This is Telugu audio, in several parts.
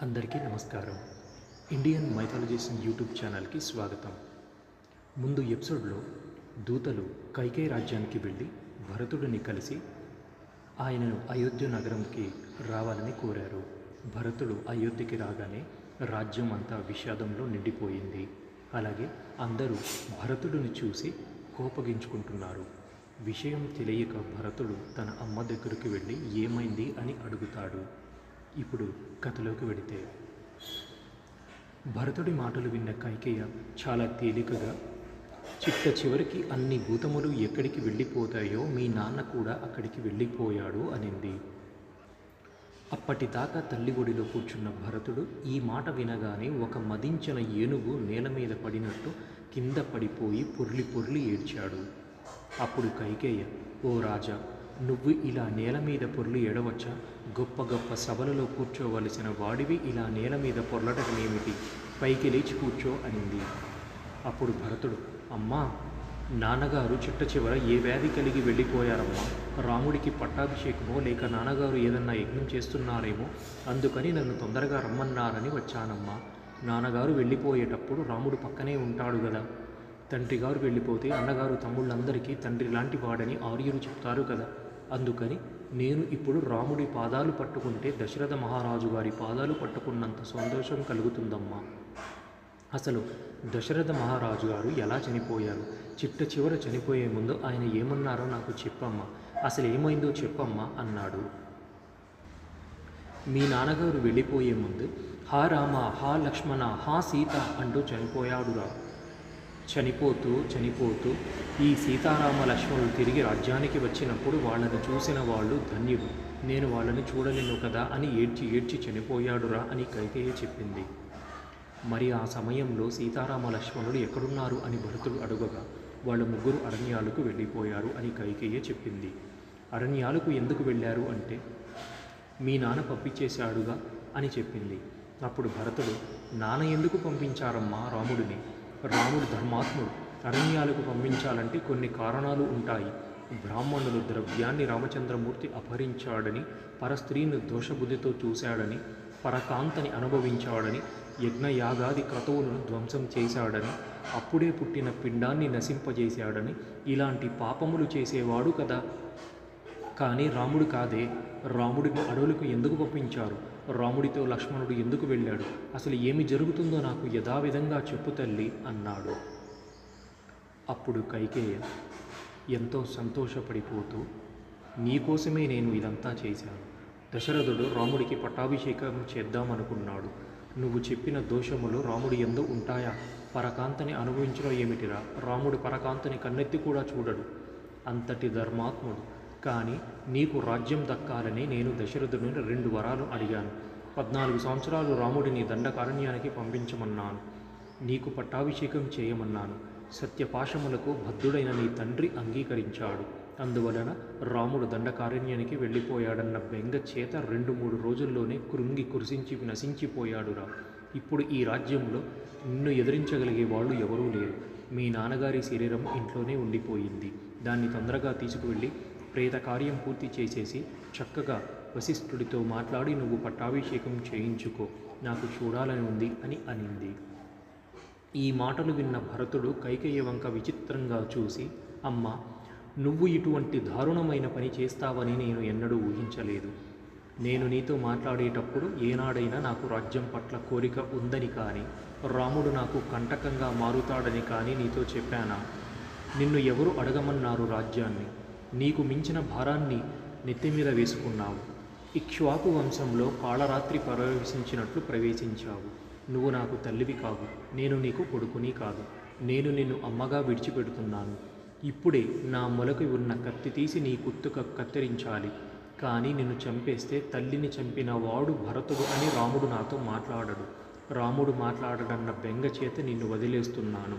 అందరికీ నమస్కారం. ఇండియన్ మైథాలజీస్ యూట్యూబ్ ఛానల్కి స్వాగతం. ముందు ఎపిసోడ్లో దూతలు కైకేయి రాజ్యానికి వెళ్ళి భరతుడిని కలిసి ఆయనను అయోధ్య నగరంకి రావాలని కోరారు. భరతుడు అయోధ్యకి రాగానే రాజ్యం అంతా విషాదంలో నిండిపోయింది. అలాగే అందరూ భరతుడిని చూసి కోపగించుకుంటున్నారు. విషయం తెలియక భరతుడు తన అమ్మ దగ్గరికి వెళ్ళి ఏమైంది అని అడుగుతాడు. ఇప్పుడు కథలోకి వెడితే, భరతుడి మాటలు విన్న కైకేయ చాలా తేలికగా, చిట్ట చివరికి అన్ని భూతములు ఎక్కడికి వెళ్ళిపోతాయో మీ నాన్న కూడా అక్కడికి వెళ్ళిపోయాడు అనింది. అప్పటిదాకా తల్లి ఒడిలో కూర్చున్న భరతుడు ఈ మాట వినగానే ఒక మదించిన ఏనుగు నేల మీద పడినట్టు కింద పడిపోయి పొర్లి పొర్లి ఏడ్చాడు. అప్పుడు కైకేయ, ఓ రాజా, నువ్వు ఇలా నేల మీద పొర్లి ఏడవచ్చా? గొప్ప గొప్ప సభలలో కూర్చోవలసిన వాడివి ఇలా నేల మీద పొర్లటమేమిటి? పైకి లేచి కూర్చో అనింది. అప్పుడు భరతుడు, అమ్మా, నాన్నగారు చిట్ట చివర ఏ వ్యాధి కలిగి వెళ్ళిపోయారమ్మా. రాముడికి పట్టాభిషేకమో లేక నాన్నగారు ఏదన్నా యజ్ఞం చేస్తున్నారేమో, అందుకని నన్ను తొందరగా రమ్మన్నారని వచ్చానమ్మా. నాన్నగారు వెళ్ళిపోయేటప్పుడు రాముడు పక్కనే ఉంటాడు కదా. తండ్రి గారు వెళ్ళిపోతే అన్నగారు తమ్ముళ్ళందరికీ తండ్రి లాంటి వాడని ఆర్యులు చెప్తారు కదా. అందుకని నేను ఇప్పుడు రాముడి పాదాలు పట్టుకుంటే దశరథ మహారాజు గారి పాదాలు పట్టుకున్నంత సంతోషం కలుగుతుందమ్మా. అసలు దశరథ మహారాజు గారు ఎలా చనిపోయారు? చిట్ట చివర చనిపోయే ముందు ఆయన ఏమన్నారో నాకు చెప్పమ్మా. అసలు ఏమైందో చెప్పమ్మా అన్నాడు. మీ నాన్నగారు వెళ్ళిపోయే ముందు హా రామ, హా లక్ష్మణ, హా సీత అంటూ చనిపోయాడురా. చనిపోతూ ఈ సీతారామ లక్ష్మణులు తిరిగి రాజ్యానికి వచ్చినప్పుడు వాళ్ళని చూసిన వాళ్ళు ధన్యుడు, నేను వాళ్ళని చూడలేను కదా అని ఏడ్చి చనిపోయాడురా అని కైకేయి చెప్పింది. మరి ఆ సమయంలో సీతారామ లక్ష్మణుడు ఎక్కడున్నారు అని భరతుడు అడుగగా వాళ్ళ ముగ్గురు అరణ్యాలకు వెళ్ళిపోయారు అని కైకేయి చెప్పింది. అరణ్యాలకు ఎందుకు వెళ్ళారు అంటే మీ నాన్న పంపించేశాడుగా అని చెప్పింది. అప్పుడు భరతుడు, నాన్న ఎందుకు పంపించారమ్మా రాముడిని? రాముడు ధర్మాత్ముడు. అరణ్యాలకు పంపించాలంటే కొన్ని కారణాలు ఉంటాయి. బ్రాహ్మణులు ద్రవ్యాన్ని రామచంద్రమూర్తి అపహరించాడని, పరస్త్రీని దోషబుద్ధితో చూశాడని, పరకాంతని అనుభవించాడని, యజ్ఞయాగాది క్రతువులను ధ్వంసం చేశాడని, అప్పుడే పుట్టిన పిండాన్ని నశింపజేశాడని, ఇలాంటి పాపములు చేసేవాడు కదా. కానీ రాముడు కాదే. రాముడిని అడవులకు ఎందుకు పంపించారు? రాముడితో లక్ష్మణుడు ఎందుకు వెళ్ళాడు? అసలు ఏమి జరుగుతుందో నాకు యథావిధంగా చెప్పు తల్లి అన్నాడు. అప్పుడు కైకేయ ఎంతో సంతోషపడిపోతూ, నీకోసమే నేను ఇదంతా చేశాను. దశరథుడు రాముడికి పట్టాభిషేకం చేద్దామనుకున్నాడు. నువ్వు చెప్పిన దోషములు రాముడి యందు ఉంటాయా? పరకాంతని అనుభవించడం ఏమిటిరా? రాముడు పరకాంతని కన్నెత్తి కూడా చూడడు. అంతటి ధర్మాత్ముడు. కానీ నీకు రాజ్యం దక్కాలని నేను దశరథుడిని 2 వరాలు అడిగాను. 14 సంవత్సరాలు రాముడిని దండకారణ్యానికి పంపించమన్నాను. నీకు పట్టాభిషేకం చేయమన్నాను. సత్యపాశములకు బద్ధుడైన నీ తండ్రి అంగీకరించాడు. అందువలన రాముడు దండకారణ్యానికి వెళ్ళిపోయాడన్న బెంగ చేత 2-3 రోజుల్లోనే కృంగి కురిసించి నశించిపోయాడురా. ఇప్పుడు ఈ రాజ్యంలో నిన్ను ఎదిరించగలిగే వాళ్ళు ఎవరూ లేరు. మీ నాన్నగారి శరీరం ఇంట్లోనే ఉండిపోయింది. దాన్ని తొందరగా తీసుకువెళ్ళి ప్రేత కార్యం పూర్తి చేసేసి చక్కగా వశిష్ఠుడితో మాట్లాడి నువ్వు పట్టాభిషేకం చేయించుకో, నాకు చూడాలని ఉంది అని అనింది. ఈ మాటలు విన్న భరతుడు కైకేయి వంక విచిత్రంగా చూసి, అమ్మ, నువ్వు ఇటువంటి దారుణమైన పని చేస్తావని నేను ఎన్నడూ ఊహించలేదు. నేను నీతో మాట్లాడేటప్పుడు ఏనాడైనా నాకు రాజ్యం పట్ల కోరిక ఉందని కానీ, రాముడు నాకు కంటకంగా మారుతాడని కానీ నీతో చెప్పానా? నిన్ను ఎవరు అడగమన్నారు రాజ్యాన్ని? నీకు మించిన భారాన్ని నెత్తిమీద వేసుకున్నావు. ఇక్ష్వాకు వంశంలో కాళరాత్రి ప్రవేశించినట్లు ప్రవేశించావు. నువ్వు నాకు తల్లివి కావు, నేను నీకు కొడుకుని కాదు. నేను నిన్ను అమ్మగా విడిచిపెడుతున్నాను. ఇప్పుడే నా మొలకు ఉన్న కత్తి తీసి నీ కుత్తుక కత్తిరించాలి. కానీ నిన్ను చంపేస్తే తల్లిని చంపిన వాడు భరతుడు అని రాముడు నాతో మాట్లాడడు. రాముడు మాట్లాడడన్న బెంగ చేత నిన్ను వదిలేస్తున్నాను.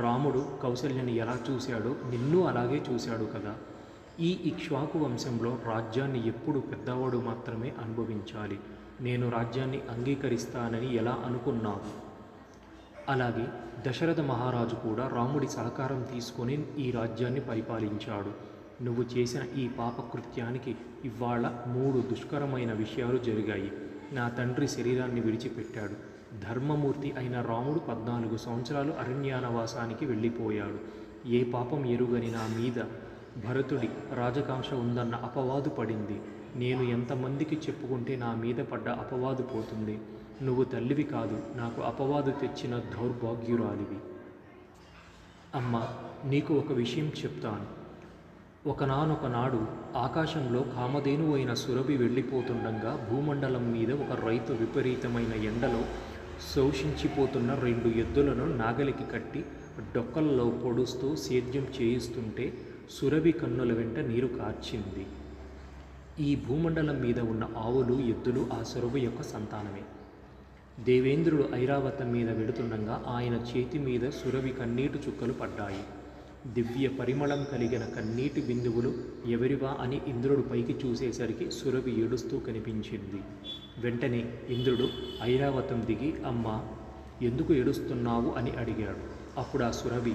రాముడు కౌసల్యని ఎలా చూశాడో నిన్ను అలాగే చూశాడు కదా. ఈ ఇక్ష్వాకు వంశంలో రాజ్యాన్ని ఎప్పుడు పెద్దవాడు మాత్రమే అనుభవించాలి. నేను రాజ్యాన్ని అంగీకరిస్తానని ఎలా అనుకున్నావు? అలాగే దశరథ మహారాజు కూడా రాముడి సహకారం తీసుకొని ఈ రాజ్యాన్ని పరిపాలించాడు. నువ్వు చేసిన ఈ పాపకృత్యానికి ఇవాళ 3 దుష్కరమైన విషయాలు జరిగాయి. నా తండ్రి శరీరాన్ని విడిచిపెట్టాడు. ధర్మమూర్తి అయిన రాముడు 14 సంవత్సరాలు అరణ్యానవాసానికి వెళ్ళిపోయాడు. ఏ పాపం ఎరుగని నా మీద భరతుడి రాజకాంక్ష ఉందన్న అపవాదు పడింది. నేను ఎంతమందికి చెప్పుకుంటే నా మీద పడ్డ అపవాదు పోతుంది. నువ్వు తల్లివి కాదు, నాకు అపవాదు తెచ్చిన దౌర్భాగ్యురాలివి. అమ్మా, నీకు ఒక విషయం చెప్తాను. ఒకనాడు ఆకాశంలో కామధేను అయిన సురభి వెళ్ళిపోతుండగా భూమండలం మీద ఒక రైతు విపరీతమైన ఎండలో శోషించిపోతున్న 2 ఎద్దులను నాగలికి కట్టి డొక్కల్లో పొడుస్తూ సేద్యం చేయిస్తుంటే సురభి కన్నుల వెంట నీరు కార్చింది. ఈ భూమండలం మీద ఉన్న ఆవులు, ఎద్దులు ఆ సురభి యొక్క సంతానమే. దేవేంద్రుడు ఐరావతం మీద వెడుతుండగా ఆయన చేతి మీద సురభి కన్నీటి చుక్కలు పడ్డాయి. దివ్య పరిమళం కలిగిన కన్నీటి బిందువులు ఎవరివా అని ఇంద్రుడు పైకి చూసేసరికి సురభి ఏడుస్తూ కనిపించింది. వెంటనే ఇంద్రుడు ఐరావతం దిగి, అమ్మా, ఎందుకు ఏడుస్తున్నావు అని అడిగాడు. అప్పుడు ఆ సురభి,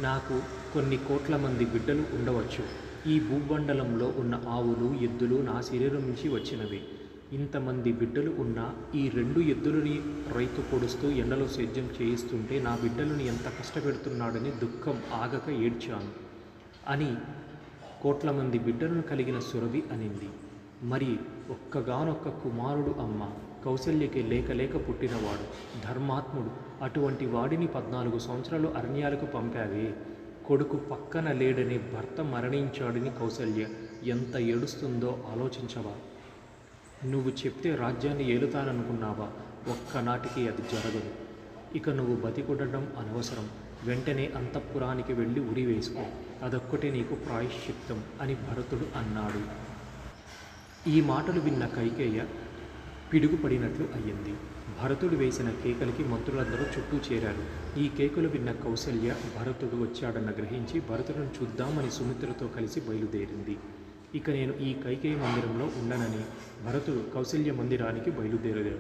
నాకు కొన్ని కోట్ల మంది బిడ్డలు ఉండవచ్చు. ఈ భూమండలంలో ఉన్న ఆవులు, ఎద్దులు నా శరీరం నుంచి వచ్చినవి. ఇంతమంది బిడ్డలు ఉన్న ఈ 2 ఎద్దులని రైతు పొడుస్తూ ఎండలో సేద్యం చేయిస్తుంటే నా బిడ్డలను ఎంత కష్టపెడుతున్నాడని దుఃఖం ఆగక ఏడ్చాను అని కోట్ల మంది బిడ్డలను కలిగిన సురభి అనింది. మరి ఒక్కగానొక్క కుమారుడు అమ్మ, కౌసల్యకి లేక పుట్టినవాడు, ధర్మాత్ముడు. అటువంటి వాడిని 14 సంవత్సరాలు అరణ్యాలకు పంపావే. కొడుకు పక్కన లేడని భర్త మరణించాడని కౌసల్య ఎంత ఏడుస్తుందో ఆలోచించవా? నువ్వు చెప్తే రాజ్యాన్ని ఏలుతాననుకున్నావా? ఒక్కనాటికి అది జరగదు. ఇక నువ్వు బతికొడడం అనవసరం. వెంటనే అంతఃపురానికి వెళ్ళి ఉరి వేసుకో. అదొక్కటే నీకు ప్రాయశ్చిత్తం అని భరతుడు అన్నాడు. ఈ మాటలు విన్న కైకేయ పిడుగుపడినట్లు అయ్యింది. భరతుడు వేసిన కేకలకి మంత్రులందరూ చుట్టూ చేరారు. ఈ కేకలు విన్న కౌసల్య భరతుడు వచ్చాడన్న గ్రహించి భరతుడిని చూద్దామని సుమిత్రతో కలిసి బయలుదేరింది. ఇక నేను ఈ కైకేయ మందిరంలో ఉండనని భరతుడు కౌసల్య మందిరానికి బయలుదేరాడు.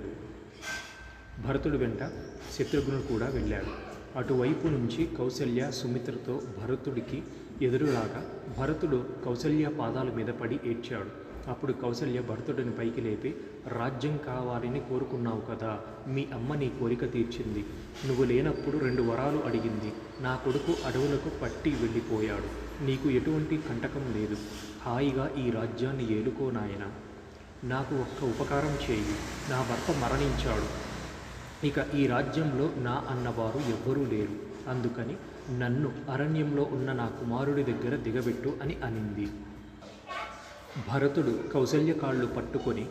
భరతుడు వెంట శత్రుఘ్నుడు కూడా వెళ్ళాడు. అటువైపు నుంచి కౌసల్య సుమిత్రతో భరతుడికి ఎదురురాగా భరతుడు కౌసల్య పాదాల మీద పడి ఏడ్చాడు. అప్పుడు కౌసల్య భరతుడిని పైకి లేపి, రాజ్యం కావాలని కోరుకున్నావు కదా, మీ అమ్మ నీ కోరిక తీర్చింది. నువ్వు లేనప్పుడు 2 వరాలు అడిగింది. నా కొడుకు అడవులకు పట్టి వెళ్ళిపోయాడు. నీకు ఎటువంటి కంటకం లేదు. హాయిగా ఈ రాజ్యాన్ని ఏలుకో నాయనా. నాకు ఒక్క ఉపకారం చేయి. నా భర్త మరణించాడు. ఇక ఈ రాజ్యంలో నా అన్నవారు ఎవ్వరూ లేరు. అందుకని నన్ను అరణ్యంలో ఉన్న నా కుమారుడి దగ్గర దిగబెట్టు అని అనింది. భరతుడు కౌసల్య కాళ్ళు పట్టుకొని,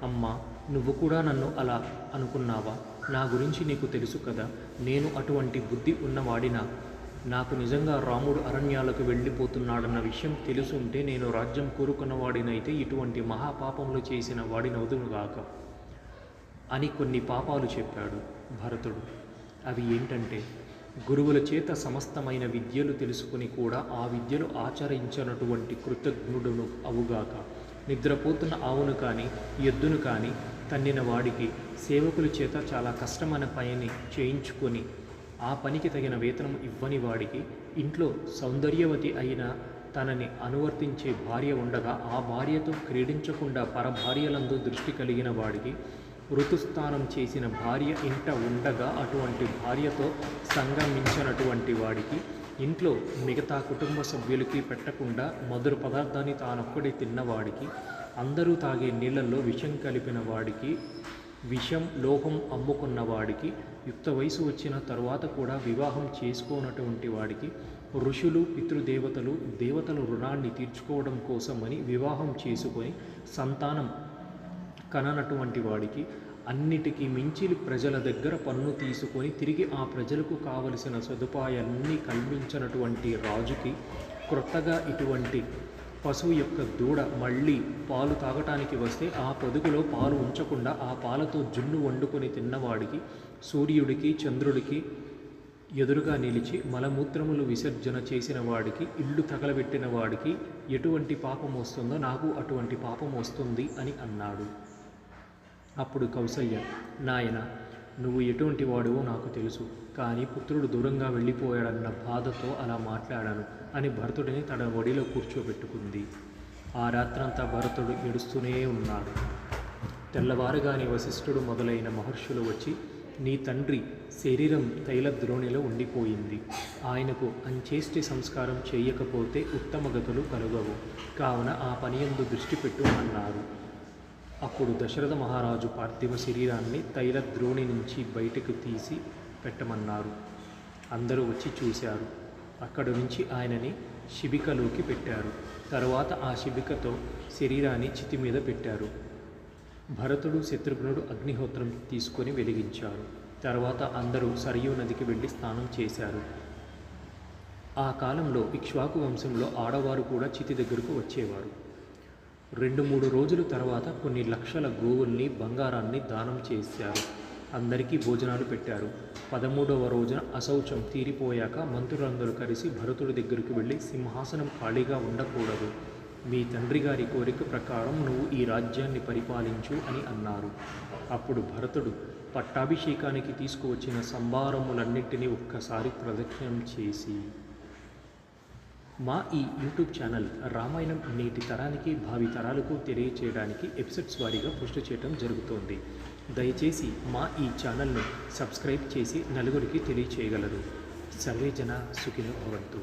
అమ్మా, నువ్వు కూడా నన్ను అలా అనుకున్నావా? నా గురించి నీకు తెలుసు కదా. నేను అటువంటి బుద్ధి ఉన్నవాడినా? నాకు నిజంగా రాముడు అరణ్యాలకు వెళ్ళిపోతున్నాడన్న విషయం తెలుసుంటే నేను రాజ్యం కోరుకున్నవాడినైతే ఇటువంటి మహాపాపములు చేసిన వాడినవుదునుగాక అని కొన్ని పాపాలు చెప్పాడు భరతుడు. అవి ఏంటంటే, గురువుల చేత సమస్తమైన విద్యలు తెలుసుకుని కూడా ఆ విద్యలు ఆచరించినటువంటి కృతజ్ఞుడును అవుగాక. నిద్రపోతున్న ఆవును కానీ ఎద్దును కానీ తన్నిన వాడికి సేవకుల చేత చాలా కష్టమైన పని చేయించుకొని ఆ పనికి తగిన వేతనం ఇవ్వని వాడికి, ఇంట్లో సౌందర్యవతి అయిన తనని అనువర్తించే భార్య ఉండగా ఆ భార్యతో క్రీడించకుండా పరభార్యలందు దృష్టి కలిగిన వాడికి, ఋతుస్థానం చేసిన భార్య ఇంట ఉండగా అటువంటి భార్యతో సంగమించినటువంటి వాడికి, ఇంట్లో మిగతా కుటుంబ సభ్యులకి పెట్టకుండా మధుర పదార్థాన్ని తానొక్కడి తిన్నవాడికి, అందరూ తాగే నీళ్లలో విషం కలిపిన వాడికి, విషం లోహం అమ్ముకున్న వాడికి, యుక్త వయసు వచ్చిన తరువాత కూడా వివాహం చేసుకోనటువంటి వాడికి, ఋషులు పితృదేవతలు దేవతల రుణాన్ని తీర్చుకోవడం కోసమని వివాహం చేసుకొని సంతానం కననటువంటి వాడికి, అన్నిటికీ మించి ప్రజల దగ్గర పన్ను తీసుకొని తిరిగి ఆ ప్రజలకు కావలసిన సదుపాయాలన్నీ కల్పించినటువంటి రాజుకి, క్రొత్తగా ఇటువంటి పశువు యొక్క దూడ మళ్ళీ పాలు తాగటానికి వస్తే ఆ పొదుగులో పాలు ఉంచకుండా ఆ పాలతో జున్ను వండుకొని తిన్నవాడికి, సూర్యుడికి చంద్రుడికి ఎదురుగా నిలిచి మలమూత్రములు విసర్జన చేసిన వాడికి, ఇల్లు తగలబెట్టిన వాడికి ఎటువంటి పాపం వస్తుందో నాకు అటువంటి పాపం వస్తుంది అని అన్నాడు. అప్పుడు కౌసల్య, నాయన, నువ్వు ఎటువంటి వాడివో నాకు తెలుసు, కానీ పుత్రుడు దూరంగా వెళ్ళిపోయాడన్న బాధతో అలా మాట్లాడాను అని భరతుడిని తన ఒడిలో కూర్చోబెట్టుకుంది. ఆ రాత్రంతా భరతుడు ఏడుస్తూనే ఉన్నాడు. తెల్లవారుగానే వశిష్ఠుడు మొదలైన మహర్షులు వచ్చి, నీ తండ్రి శరీరం తైలద్రోణిలో ఉండిపోయింది. ఆయనకు అంచేష్టి సంస్కారం చేయకపోతే ఉత్తమ గతులు కలుగవు. కావున ఆ పనియందు దృష్టి పెట్టు అన్నారు. అప్పుడు దశరథ మహారాజు పార్థివ శరీరాన్ని తైలద్రోణి నుంచి బయటకు తీసి పెట్టమన్నారు. అందరూ వచ్చి చూశారు. అక్కడి నుంచి ఆయనని శిబికలోకి పెట్టారు. తరువాత ఆ శిబికతో శరీరాన్ని చితి మీద పెట్టారు. భరతుడు శత్రుఘ్నుడు అగ్నిహోత్రం తీసుకొని వెలిగించారు. తర్వాత అందరూ సరయూ నదికి వెళ్ళి స్నానం చేశారు. ఆ కాలంలో ఇక్ష్వాకు వంశంలో ఆడవారు కూడా చితి దగ్గరకు వచ్చేవారు. 2-3 రోజుల తర్వాత కొన్ని లక్షల గోవుల్ని బంగారాన్ని దానం చేశారు. అందరికీ భోజనాలు పెట్టారు. 13వ రోజున అశౌచం తీరిపోయాక మంత్రులందరూ కలిసి భరతుడి దగ్గరికి వెళ్ళి, సింహాసనం ఖాళీగా ఉండకూడదు. మీ తండ్రి గారి కోరిక ప్రకారం నువ్వు ఈ రాజ్యాన్ని పరిపాలించు అని అన్నారు. అప్పుడు భరతుడు పట్టాభిషేకానికి తీసుకువచ్చిన సంభారములన్నింటినీ ఒక్కసారి ప్రదక్షిణం చేసి, మా ఈ యూట్యూబ్ ఛానల్ రామాయణం నేటి తరానికి భావి తరాలకు తెలియచేయడానికి ఎపిసోడ్స్ వారీగా పోస్ట్ చేయడం జరుగుతోంది. దయచేసి మా ఈ ఛానల్ను సబ్స్క్రైబ్ చేసి నలుగురికి తెలియచేయగలరు. సర్వే జన సుఖినో భవంతు.